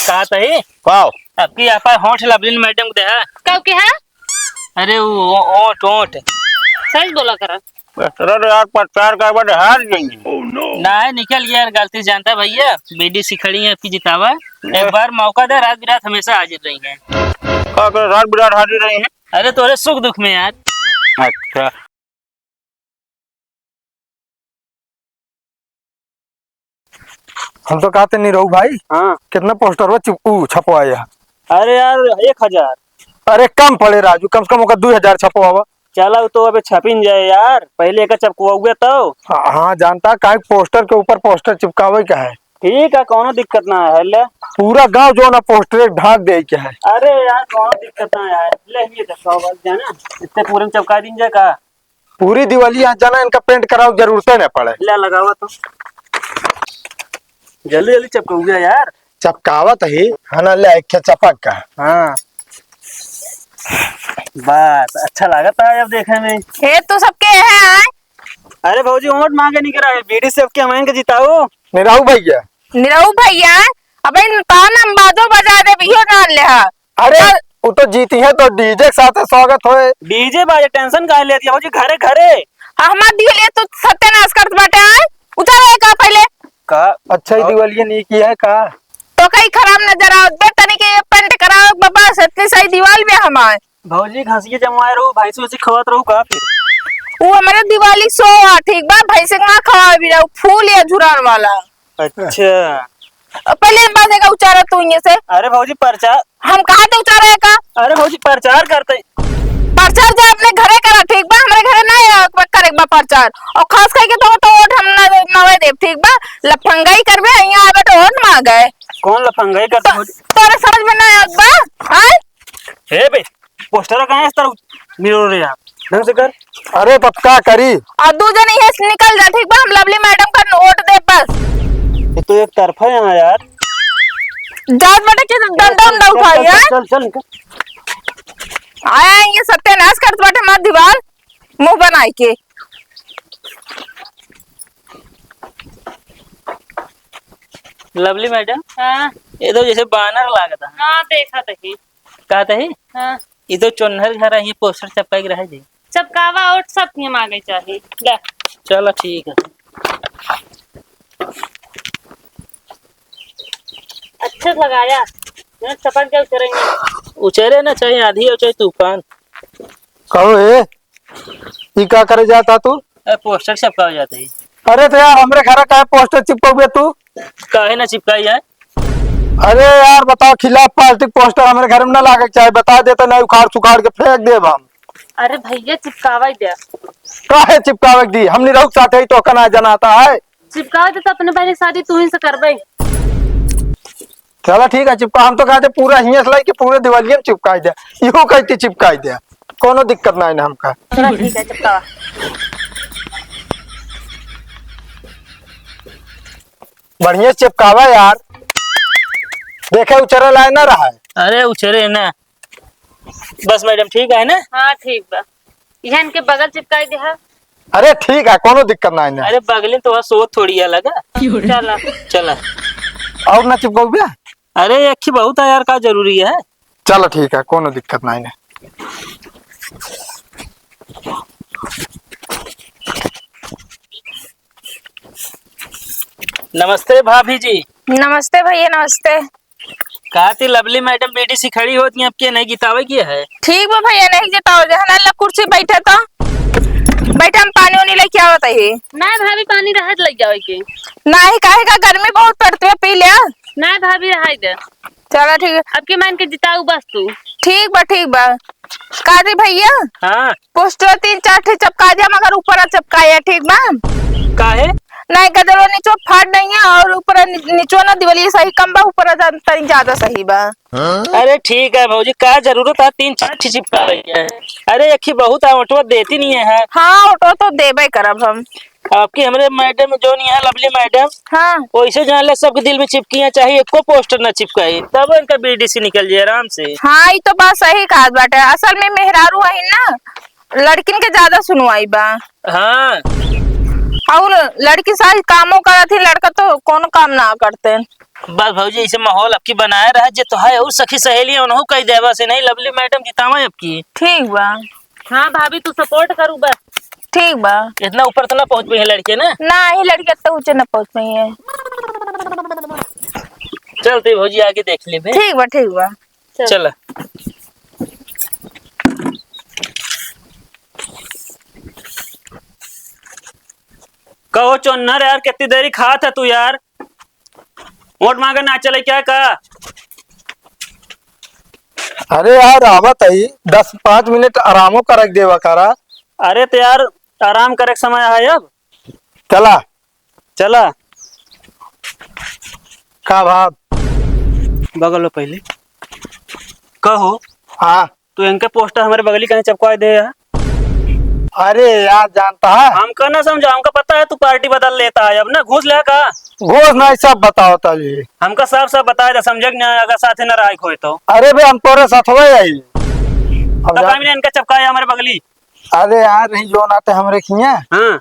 कहा तही वाओ आपकी आपा होठ लवलीन मैडम को है कब के है? अरे वो ओठ ओठ सही बोला करा। अरे यार प्रचार का बड़े हार जाएंगे। ना है निकल गया यार, गलती से जानता है भैया। बीडी सिखड़ी है आपकी जितावा, एक बार मौका दे, रात बिरात हमेशा हाजिर रही है। क्या कर रात बिरात हाजिर रही हैं? अरे तोरे सुख दुख में यार। अच्छा हम तो कहते नहीं रहू भाई। हाँ कितना पोस्टर वो छपवाया। अरे यार 1000। अरे कम पड़े राजू, कम से कम 2000 छपवावा। चला तो अबे छपिन जाए यार, पहले एक चपकुआ तो। हाँ जानता काहे पोस्टर के ऊपर पोस्टर चिपकावे का है। ठीक है, कोनो दिक्कत ना है ले। पूरा गांव जो ना पोस्टर ढाक दे के है। अरे यार कोनो दिक्कत ना है ले, ये देखो बस जाना इतने पूरे में चपका दिन जाए का। पूरी दिवाली यहाँ जाना, इनका पेंट कराओ जरूरत नहीं पड़े। ले लगावा तो जल्दी जल्दी चपकाऊंगा यार। चपकावत ही है ना, ले एक चपक का। हाँ बस अच्छा लगता है अब देखने में। हे तो सबके है। अरे भाजी वोट मांगे नहीं करा है, बीडी से आपके हमारे के जिताओ। नहीं रहू भैया। निरहु भैया अबे तान हम बाजो बजा दे बियो जान ले हा। अरे वो तो जीती है तो डीजे के साथ स्वागत होए। डीजे बाजे टेंशन काहे लेती है भाजी, घरे घरे हमार दिले तो सत्यानाश करत बाटे है। उतारे का पहले का। अच्छा ही दिवाली नहीं की है का। तो कई खराब नजर आओ दे तनी के पेंट कराओ बाबा, सत्य सही दीवाल में हमार भाजी घासिए जमाए रहू, भाई से खवत रहू का फिर। वो हमारे दिवाली सो ठीक बा, भैंसे ना खवा भी रहू, फूल या झुरान वाला। अच्छा पहले बात है का उचारा तू ये से। अरे भाजी प्रचार, हम कहा थे उचारा है का। अरे भाजी प्रचार करते प्रचार जो अपने घरे करा ठीक बा, हमारे घरे ना करे बा प्रचार। और खास करके तो वोट हम ना नवे देव ठीक बा, लफंगाई करबे यहां आबे तो वोट मांगे। कौन लफंगाई करते भाजी? तोरे समझ में ना आत बा हां। हे बे पोस्टर कहां है इस तरह मिरो रे आप ढंग से कर। अरे तब क्या करी। और दू जन ये निकल जा ठीक बा, हम लवली मैडम का वोट दे बस। ये तो एक तरफा है यार। जात बेटा के डंडा उठाई है। चल चल निकल। आया ये सत्यानाश करत बाटे हमार दीवार मुंह बनाई के। लवली मैडम हां ये तो जैसे बानर लागता। हां देखा तही। कहते ही हां ये तो चोनहर घर है, ये पोस्टर चपका के रह जी। सबकावा और सब ये मांगे चाहिए ले। चलो ठीक है। अच्छा लगाया मैं चपक के उतरेंगे। उचेरे ना चाहिए आधी और चाहिए तूफान। कहो ये क्या करे जाता तू। पोस्टर चपका हो जाते ही। अरे तो यार हमरे घर का पोस्टर चिपकोगे तू। काहे ना चिपकाई है। अरे यार बताओ, खिलाफ प्लास्टिक पोस्टर हमारे घर में ना लागे चाहे, बता देते नहीं उखाड़ सुखाड़ के फेंक दे हम। अरे भैया चिपकावा दे। काहे चिपकावे दी, हमने रहू साथे ही तो कना जनाता है। चिपकावा दे तो अपने पहले शादी तू ही से करबे। चलो ठीक है चिपका, हम तो कहते पूरा हियां से लेके पूरे दिवाली में चिपकाई दे। यूं कहती चिपकाई दे, कोनो दिक्कत नहीं ना हमका। चलो ठीक है चिपकावा। बढ़िया चिपकावा यार, देखे उचरा लाए ना रहा है। अरे उचेरे ना बस मैडम ठीक है ना। हां ठीक बा, इहन के बगल चिपकाई दे हा। अरे ठीक है कोनो दिक्कत नहीं ना। अरे बगले तो सोच थोड़ी अलग है। चला चला और ना चिपकाओगे। अरे एक ही बहुत है यार, का जरूरी है। चलो ठीक है कोनो दिक्कत नहीं ना। नमस्ते भाभी जी। नमस्ते भैया नमस्ते। कहा थी लवली मैडम बेटी सी खड़ी होती है, आपके नहीं गितावे की है। ठीक बा भैया नहीं जताओ जहना ला कुर्सी बैठा था, बैठा हम पानी वानी लेके आवत है ना। भाभी पानी रहत लग जावे के नहीं, काहे का गर्मी बहुत पड़ती है, पी ले ना भाभी रहाई दे। चलो ठीक है, अब के मान के जिताऊ बस तू। ठीक बा काजी भैया। हाँ पोस्टर 3-4 ठे चपका दिया मगर ऊपर चपकाया ठीक बा। काहे नहीं गदरो नीचो फाट नहीं है और ऊपर नीचो ना दिवाली सही कम बा, ऊपर तनी ज्यादा सही बा। अरे ठीक है भाजी, का जरूरत है 3-4 चिपका रही है। अरे एक ही बहुत ऑटो देती नहीं है। हाँ ऑटो तो देबे करब हम। आपकी हमारे मैडम जो नहीं है लवली मैडम, हाँ वैसे जान ले सबके दिल में चिपकियां चाहिए, एको पोस्टर ना चिपकाई तब इनका बीडीसी निकल जाए आराम से। हाँ ये तो बात सही कहा बाटे, असल में मेहरारू है ना, लड़किन के ज्यादा सुनवाई बा। हाँ और लड़की सारी कामों करत थी, लड़का तो कौन काम ना करते। बस भौजी ऐसे माहौल आपकी बनाए रहा जे तो है और सखी सहेली उन्हों कही देवा से नहीं लवली मैडम जितावा आपकी। ठीक बा। हाँ भाभी तू सपोर्ट करू बस। ठीक बा। इतना ऊपर तो ना पहुंच पाई है लड़के ना। ना ही लड़की इतना ऊंचे न पहुंच पाई है। चलते भौजी आगे देख ले। ठीक बा ठीक बा। चल कहो चोन्नर यार कितनी देरी खा था तू यार। वोट मांगे ना चले क्या कहा। अरे यार आवत है 10-5 मिनट आरामो कर देवा करा। अरे तो यार आराम करे समय है अब। चला चला का भाव बगल लो पहले कहो। हाँ तू इनके पोस्टर हमारे बगली कहीं चपका दे यार। अरे यार जानता है हमको ना समझा हमको पता है तू पार्टी बदल लेता है अब ना घूस ले का। घोष नहीं सब बताओ तभी। हमका साफ साफ बताया था समझ ना अगर साथे न रहा खोए तो। अरे भाई हम तोरे साथ हुए आई तो कहीं इनका चपकाया हमारे बगली। अरे यार नहीं जो नाते हमरे खिए हाँ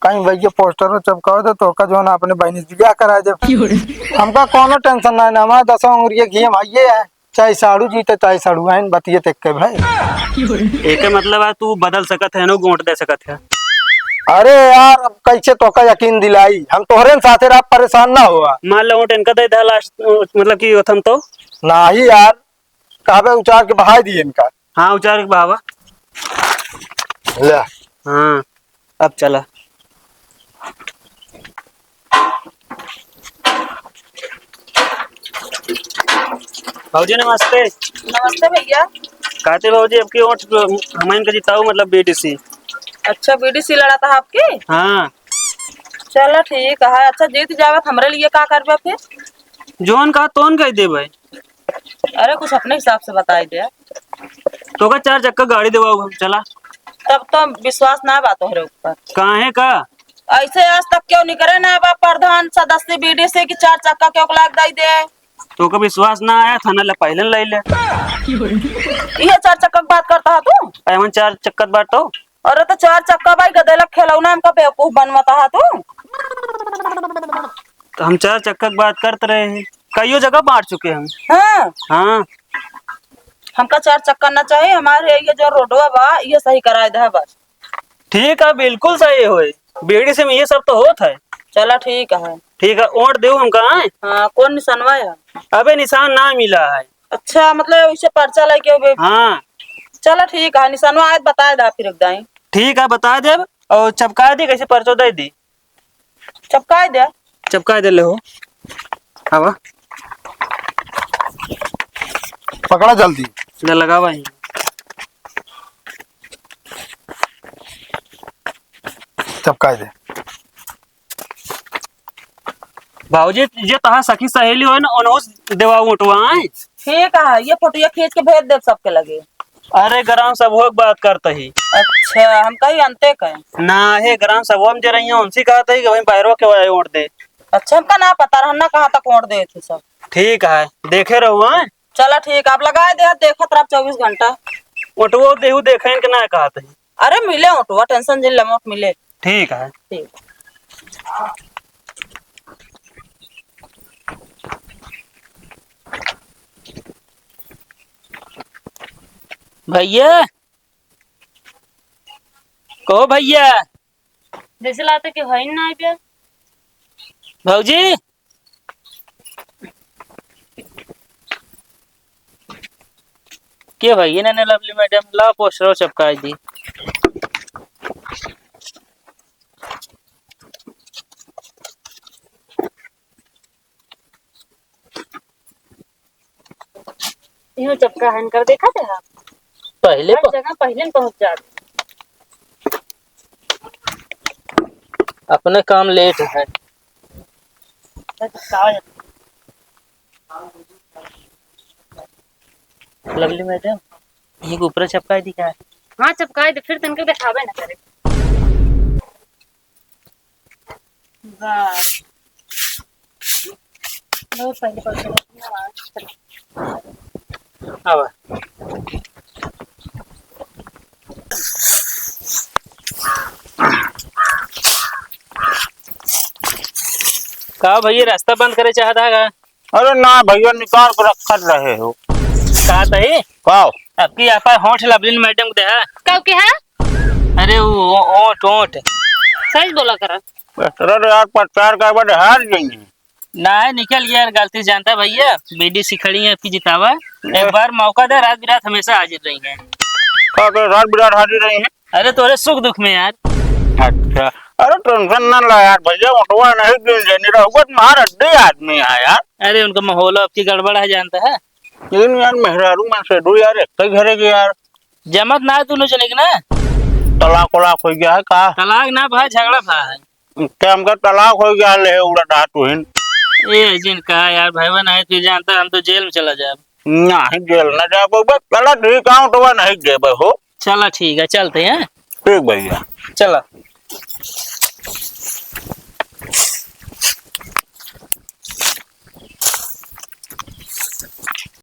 कहीं भैया पोस्टर चपकाओ तो का जो ना अपने बहनी से ब्याह करा दे। हमका कोनो टेंशन ना है हमारा 10 उंगलियां घी भाइये है चाहे साड़ू जीते चाहे साड़ू आइन बतिये तक के भाई। एक मतलब है तू बदल सकत है नो गोट दे सकत है। अरे यार अब कैसे तो का यकीन दिलाई हम तोहरे साथे रह परेशान ना हुआ। मान लो इनका दे दा लास्ट मतलब कि थम तो ना ही यार कहबे उचार के बहाई दिए इनका। हाँ उचार के बाबा ले हाँ अब चला। भाजी नमस्ते। नमस्ते भैया। कहते भाजी आपकी वोट हम इनका जिताओ मतलब बीडीसी। अच्छा बीडीसी लड़ा था आपकी। हाँ चलो ठीक है। अच्छा जीत जावत हमरे लिए का करबे फिर। जोन कहा तोन कह दे भाई। अरे कुछ अपने हिसाब से बताई दे। तो का 4 चक्का गाड़ी देवाओ हम चला। तब तो विश्वास ना बात हो ऊपर। काहे का ऐसे आज तक क्यों नहीं करे ना बा प्रधान सदस्य बीडीसी की 4 चक्का क्यों लाग दाई दे। तो का विश्वास ना आया थाना ले पहले ले ले। ये 4 चक्का की बात करता है तू। एमन 4 चक्कर बाटो। अरे तो 4 चक्का भाई गदेला खिलौना हमका बेवकूफ बनवाता है तू। तो हम 4 चक्कर की बात करते रहे हैं कईयों जगह बांट चुके हम। हाँ हाँ हमका 4 चक्का ना चाहिए। हमारे ये जो रोडवा बा ये सही कराए दे बस। ठीक है बिल्कुल सही होए बीडीसी में ये सब तो होत है। चला ठीक है। ठीक है वोट दे हम कहा है। हाँ कौन निशानवा है। अबे निशान ना मिला है। अच्छा मतलब उसे पर्चा लेके। हाँ चलो ठीक है निशानवा आए बता दा फिर दाई। ठीक है बता दे और चपका दी कैसे परचो दे दी। चपकाए दे। चपका दे ले हो हवा पकड़ा जल्दी ले लगा भाई। चपका दे। भाजी जे तहा सखी सहेली हो ना उन्हों देवा उठवा है। ठीक है ये फोटो खींच के भेज दे सबके लगे। अरे ग्राम सभा की बात करते ही। अच्छा हम कहीं अंते कहें ना है ग्राम सभा में जे रही उनसे कहते ही कि भाई बाहरों के वाले वोट दे। अच्छा हमका ना पता रहना कहाँ तक वोट दे थे सब। ठीक है देखे रहो है। चला ठीक आप लगाए दे देखत रह 24 घंटा। उठवो देहू देखे के ना कहते ही। अरे मिले उठवा टेंशन जिन लमोट मिले। ठीक है ठीक भैया कहो भैया जैसे लाते कि है ना पे भौजी के भैया ने लवली मैडम ला पोस्टर चपका दी। यूं चपका हन कर देखा थे आप पहले हर जगह पहले पहुंच जाते। अपने काम लेट है। लवली मैडम ये ऊपर चपका दी क्या। हाँ चपकाए दे फिर तनके दिखावे ना करे। बस बहुत पहले पहुंच अब का भैया रास्ता बंद करे चाहता है। अरे ना भैया निकाल कर रखत रहे हो। कहा तही काओ आपकी आपा होठ लबलिन मैडम को देहा कब के है अरे वो ओठ ओठ सही बोला कर अरे यार प्रचार का बड़े हार जाएंगे। ना है निकल गया यार गलती से जानता है भैया बीडी सिखड़ी है आपकी जितावा एक बार मौका दे रात बिरात हमेशा हाजिर रही है का कर रात बिरात हाजिर रही हैं। अरे तोरे सुख दुख में यार अच्छा अरे टेंशन ना ला यार भैया उठवा नहीं गिन लेनी रहुआ तुम्हारा अड्डे आदमी है यार। अरे उनका माहौल आपकी गड़बड़ है जानता है लेकिन यार मेहरारू में से दो यार एक ही घरे के यार जमत ना दोनों जने के ना तलाक वलाक हो गया है का तलाक ना भाई झगड़ा भा है क्या हमका तलाक हो गया ले उड़ा डाटू हिन ये जिन कहा यार भाई बहन है तू जानता हम तो जेल में चला जाए नहीं जेल न जा बस चला ठीक है उठवा नहीं दे हो। चला ठीक है चलते हैं ठीक भैया चला